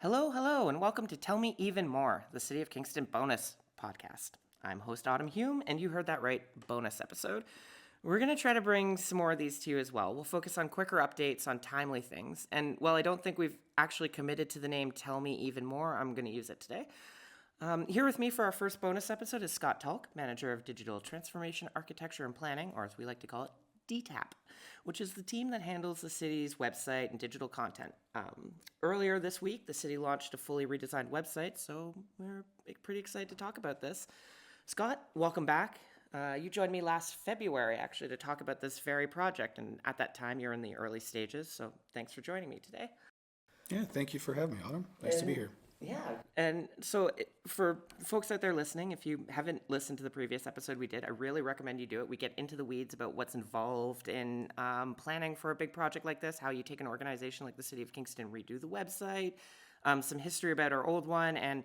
Hello, and welcome to Tell Me Even More, the City of Kingston bonus podcast. I'm host Autumn Hume, and you heard that right, bonus episode. We're going to try to bring some more of these to you as well. We'll focus on quicker updates on timely things. And while I don't think we've actually committed to the name Tell Me Even More, I'm going to use it today. Here with me for our first bonus episode is Scott Tulk, Manager of Digital Transformation, Architecture, and Planning, or as we like to call it, DTAP, which is the team that handles the city's website and digital content. Earlier this week, the city launched a fully redesigned website, so we're pretty excited to talk about this. Scott, welcome back. You joined me last February, actually, to talk about this very project, and at that time, you're in the early stages, so thanks for joining me today. Yeah, thank you for having me, Autumn. Nice to be here. Yeah, and so for folks out there listening, if you haven't listened to the previous episode we did, I really recommend you do it. We get into the weeds about what's involved in planning for a big project like this, how you take an organization like the City of Kingston, redo the website, some history about our old one, and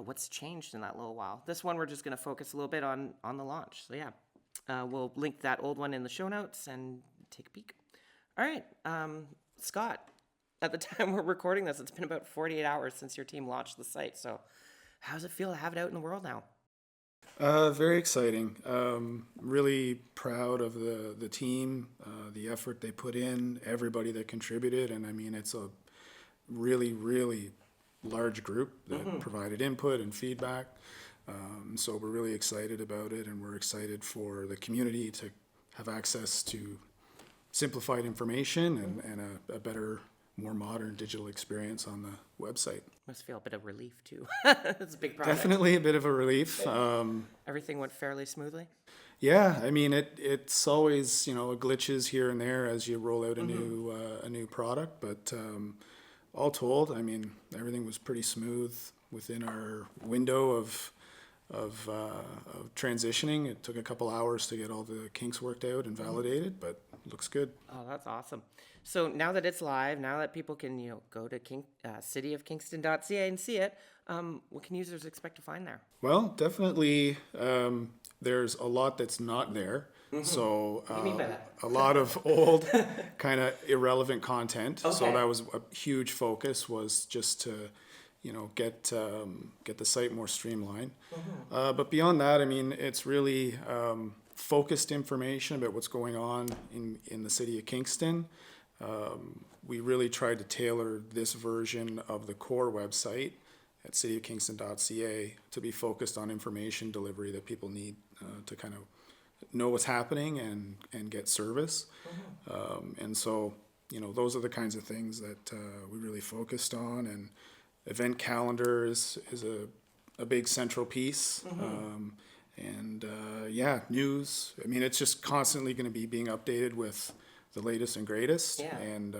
what's changed in that little while. This one, we're just going to focus a little bit on the launch. So we'll link that old one in the show notes and take a peek. All right, Scott. At the time we're recording this, it's been about 48 hours since your team launched the site. So how does it feel to have it out in the world now? Very exciting. Really proud of the team, the effort they put in, everybody that contributed. And I mean, it's a really, really large group that provided input and feedback. So we're really excited about it, and we're excited for the community to have access to simplified information and a better, more modern digital experience on the website. Must feel a bit of relief too. It's a big project. Definitely a bit of a relief. Everything went fairly smoothly. Yeah, I mean it's always glitches here and there as you roll out a new product, but all told, I mean everything was pretty smooth within our window of transitioning. It took a couple hours to get all the kinks worked out and validated, but looks good. Oh, that's awesome. So now that it's live, now that people can go to CityofKingston.ca and see it, what can users expect to find there? Well, definitely there's a lot that's not there. So What do you mean by that? a lot of old kind of irrelevant content. Okay. So that was a huge focus, was just to get the site more streamlined. But beyond that, I mean, it's really focused information about what's going on in the city of Kingston. We really tried to tailor this version of the core website at CityofKingston.ca to be focused on information delivery that people need to kind of know what's happening and get service. And so, those are the kinds of things that we really focused on. And event calendar is a big central piece. News. I mean, it's just constantly going to be being updated with the latest and greatest. Yeah. And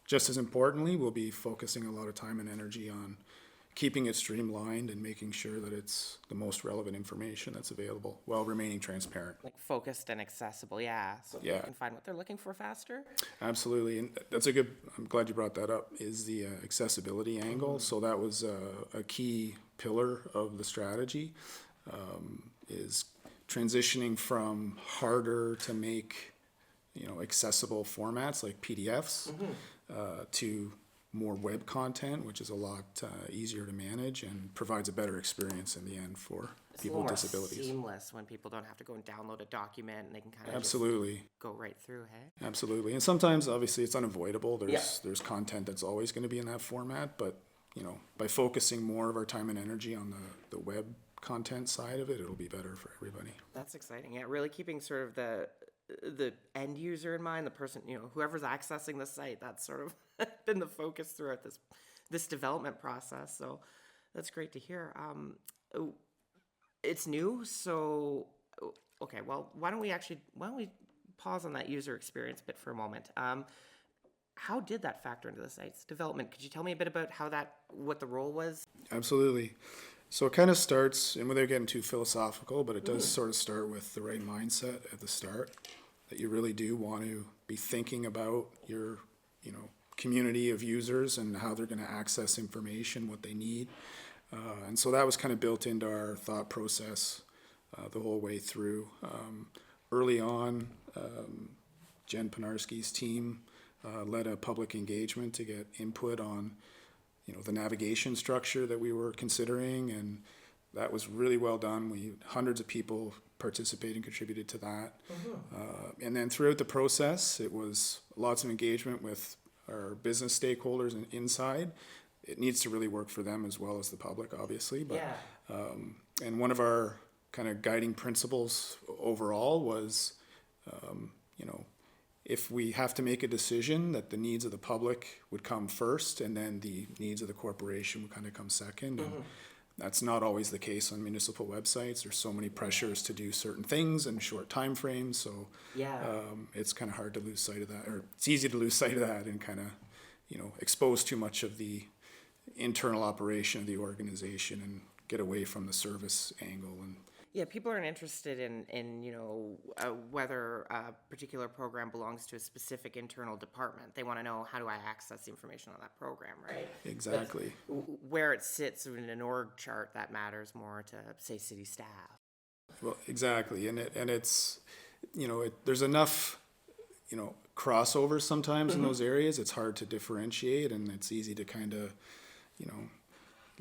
just as importantly, we'll be focusing a lot of time and energy on keeping it streamlined and making sure that it's the most relevant information that's available while remaining transparent. Like focused and accessible, yeah. So Yeah. they can find what they're looking for faster. Absolutely, and I'm glad you brought that up, is the accessibility angle. So that was a key pillar of the strategy, is transitioning from harder to make accessible formats like PDFs to more web content, which is a lot easier to manage and provides a better experience in the end for people with disabilities. It's seamless when people don't have to go and download a document and they can kind of Absolutely. just go right through, hey? Absolutely. And sometimes, obviously, it's unavoidable. There's content that's always going to be in that format, but by focusing more of our time and energy on the web content side of it, it'll be better for everybody. That's exciting. Yeah, really keeping sort of the end user in mind, the person, whoever's accessing the site. That's sort of been the focus throughout this development process. So that's great to hear. It's new, so okay. Well, why don't we pause on that user experience bit for a moment? How did that factor into the site's development? Could you tell me a bit about what the role was? Absolutely. So it kind of starts, and without getting too philosophical, but it does sort of start with the right mindset at the start, that you really do want to be thinking about your, community of users and how they're going to access information, what they need. And so that was kind of built into our thought process the whole way through. Early on, Jen Panarski's team led a public engagement to get input on, the navigation structure that we were considering, and that was really well done. Hundreds of people participated and contributed to that. And then throughout the process, it was lots of engagement with our business stakeholders and inside. It needs to really work for them as well as the public, obviously. But and one of our kind of guiding principles overall was, if we have to make a decision, that the needs of the public would come first, and then the needs of the corporation would kind of come second. And that's not always the case on municipal websites. There's so many pressures to do certain things in short time frames, so it's kind of hard to lose sight of that, or it's easy to lose sight of that and kind of, expose too much of the internal operation of the organization and get away from the service angle. And people aren't interested in whether a particular program belongs to a specific internal department. They want to know, how do I access the information on that program, right? Exactly. Where it sits in an org chart, that matters more to, say, city staff. Well, exactly, and it's, there's enough, crossover sometimes in those areas. It's hard to differentiate, and it's easy to kind of,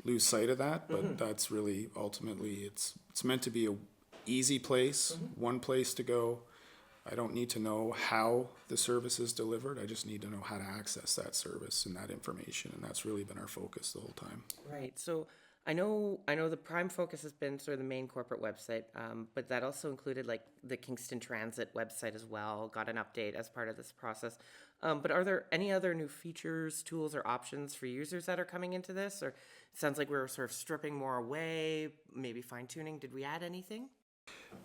lose sight of that. But that's really ultimately, it's meant to be a easy place, one place to go. I don't need to know how the service is delivered. I just need to know how to access that service and that information, and that's really been our focus the whole time. Right. So I know the prime focus has been sort of the main corporate website, but that also included like the Kingston Transit website as well. Got an update as part of this process. But are there any other new features, tools, or options for users that are coming into this? Or it sounds like we're sort of stripping more away, maybe fine tuning. Did we add anything?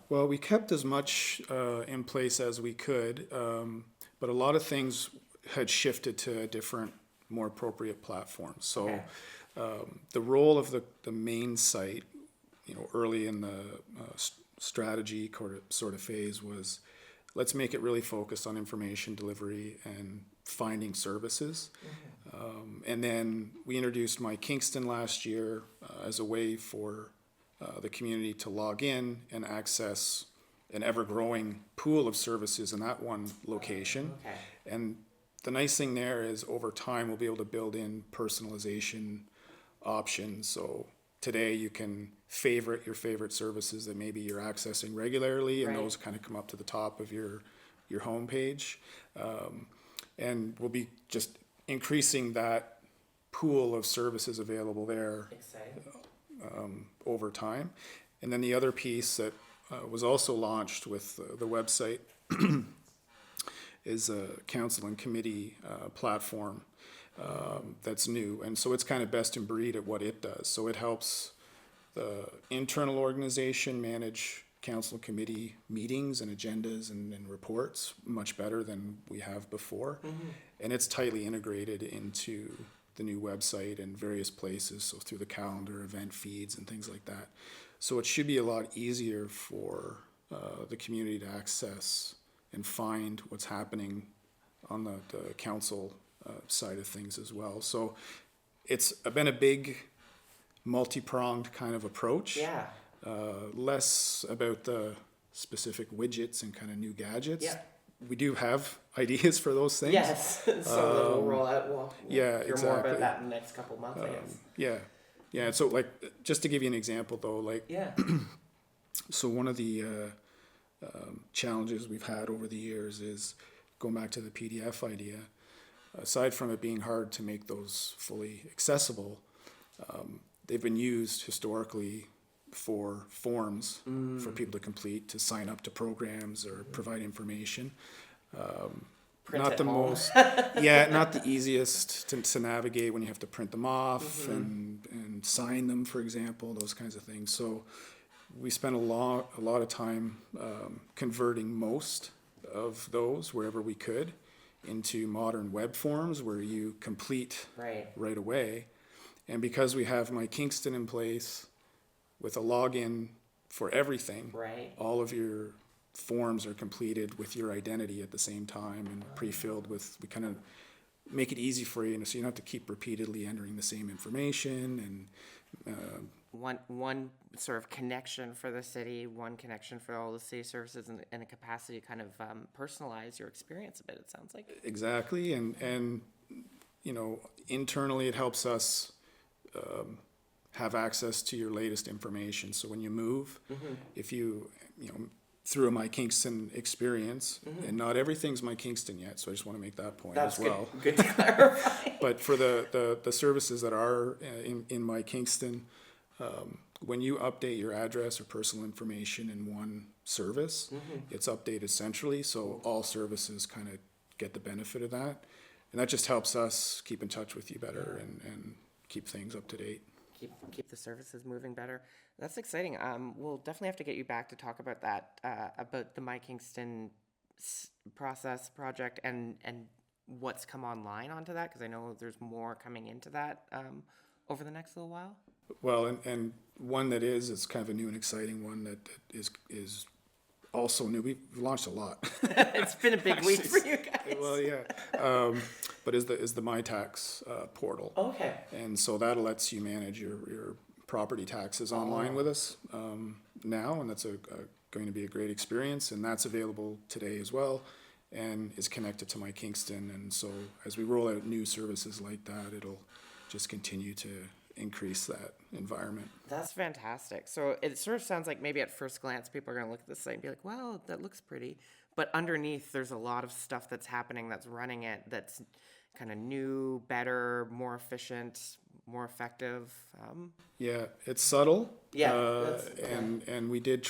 Well, we kept as much in place as we could, but a lot of things had shifted to a different, more appropriate platform. So the role of the main site, early in the strategy sort of phase was, let's make it really focused on information delivery and finding services. And then we introduced My Kingston last year as a way for the community to log in and access an ever-growing pool of services in that one location. And the nice thing there is, over time, we'll be able to build in personalization options. So today you can favorite your favorite services that maybe you're accessing regularly, and those kind of come up to the top of your homepage. And we'll be just increasing that pool of services available there over time. And then the other piece that was also launched with the website is a council and committee platform that's new. And so it's kind of best in breed at what it does. So it helps the internal organization manage council and committee meetings and agendas and reports much better than we have before. And it's tightly integrated into the new website and various places, so through the calendar, event feeds, and things like that. So it should be a lot easier for the community to access and find what's happening on the council side of things as well. So it's been a big multi-pronged kind of approach. Less about the specific widgets and kind of new gadgets. We do have ideas for those things. Yes, so we'll roll out. We'll hear exactly. more about that in the next couple of months, I guess. Yeah. So, like, just to give you an example, though, like, so one of the challenges we've had over the years is going back to the PDF idea. Aside from it being hard to make those fully accessible, they've been used historically for forms for people to complete, to sign up to programs or provide information. Not the most, not the easiest to navigate when you have to print them off and sign them, for example, those kinds of things. So we spent a lot of time converting most of those, wherever we could, into modern web forms where you complete right away. And because we have My Kingston in place with a login for everything, all of your forms are completed with your identity at the same time and pre-filled with, we kind of make it easy for you, so you don't have to keep repeatedly entering the same information, and one sort of connection for the city, one connection for all the city services, and a capacity to kind of personalize your experience a bit, it sounds like. Exactly, and internally it helps us have access to your latest information. So when you move, if through my Kingston experience, and not everything's my Kingston yet, so I just want to make that point as well. Good to clarify. But for the services that are in my Kingston, when you update your address or personal information in one service, it's updated centrally, so all services kind of get the benefit of that. And that just helps us keep in touch with you better and keep things up to date. Keep the services moving better. That's exciting. We'll definitely have to get you back to talk about that, about the My Kingston project and what's come online onto that, because I know there's more coming into that over the next little while. Well, and one that it's kind of a new and exciting one that is also new. We've launched a lot. It's been a big week for you guys. Well, yeah. But is the My Tax portal. Okay. And so that lets you manage your property taxes online with us now, and that's going to be a great experience. And that's available today as well, and is connected to My Kingston. And so as we roll out new services like that, it'll just continue to increase that environment. That's fantastic. So it sort of sounds like maybe at first glance people are going to look at this site and be like, well, that looks pretty. But underneath there's a lot of stuff that's happening, that's running it, that's kind of new, better, more efficient, more effective. Yeah, it's subtle. Yeah. And we did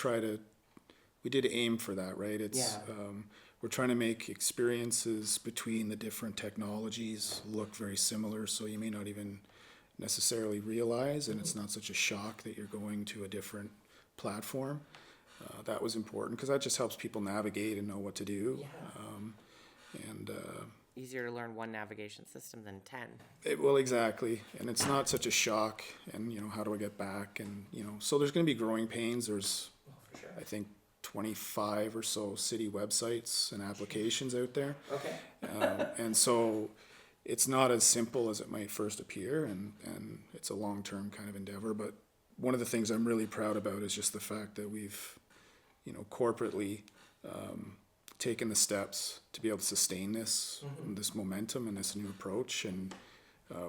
aim for that, right? We're trying to make experiences between the different technologies look very similar, so you may not even necessarily realize, and it's not such a shock that you're going to a different platform. That was important because that just helps people navigate and know what to do. Easier to learn one navigation system than 10. Well, exactly, and it's not such a shock. And how do I get back? And so there's going to be growing pains. There's, For sure. I think, 25 or so city websites and applications out there. Okay. And so it's not as simple as it might first appear, and it's a long-term kind of endeavor. But one of the things I'm really proud about is just the fact that we've, corporately taken the steps to be able to sustain this momentum and this new approach. And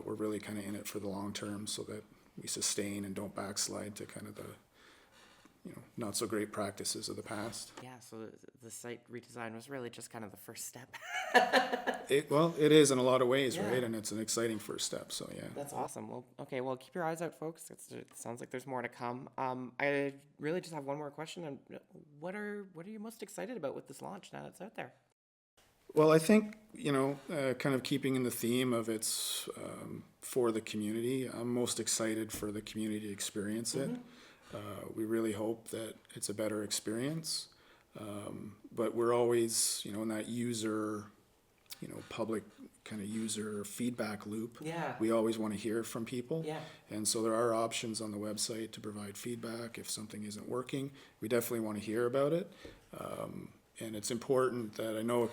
we're really kind of in it for the long term so that we sustain and don't backslide to kind of the not so great practices of the past. Yeah, so the site redesign was really just kind of the first step. It is in a lot of ways, Yeah. right? And it's an exciting first step, so yeah. That's awesome. Well, okay, well, keep your eyes out, folks. It sounds like there's more to come. I really just have one more question. And what are you most excited about with this launch now that's out there? Well, I think, kind of keeping in the theme of it's for the community, I'm most excited for the community to experience it. We really hope that it's a better experience, but we're always, in that user, public kind of user feedback loop. Yeah. We always want to hear from people. Yeah. And so there are options on the website to provide feedback if something isn't working. We definitely want to hear about it. And it's important that I know,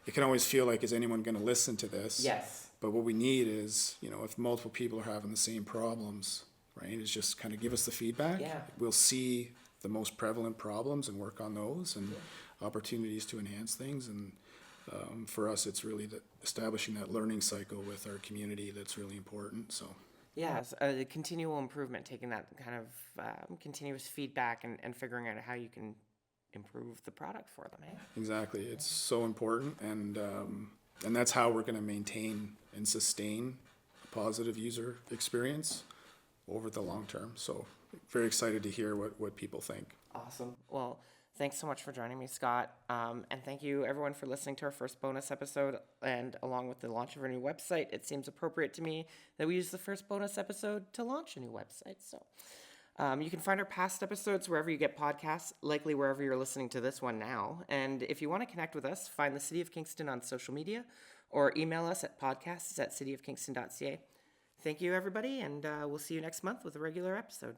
it can always feel like, is anyone going to listen to this? Yes. But what we need is, if multiple people are having the same problems, right, is just kind of give us the feedback. Yeah. We'll see the most prevalent problems and work on those and opportunities to enhance things. And for us, it's really establishing that learning cycle with our community that's really important. So. Yeah, the continual improvement, taking that kind of continuous feedback and figuring out how you can improve the product for them. Eh? Exactly, it's so important, and that's how we're going to maintain and sustain a positive user experience over the long term. So very excited to hear what people think. Awesome. Well, thanks so much for joining me, Scott. And thank you, everyone, for listening to our first bonus episode. And along with the launch of our new website, it seems appropriate to me that we use the first bonus episode to launch a new website. So you can find our past episodes wherever you get podcasts, likely wherever you're listening to this one now. And if you want to connect with us, find the City of Kingston on social media or email us at podcasts@CityofKingston.ca. Thank you, everybody, and we'll see you next month with a regular episode.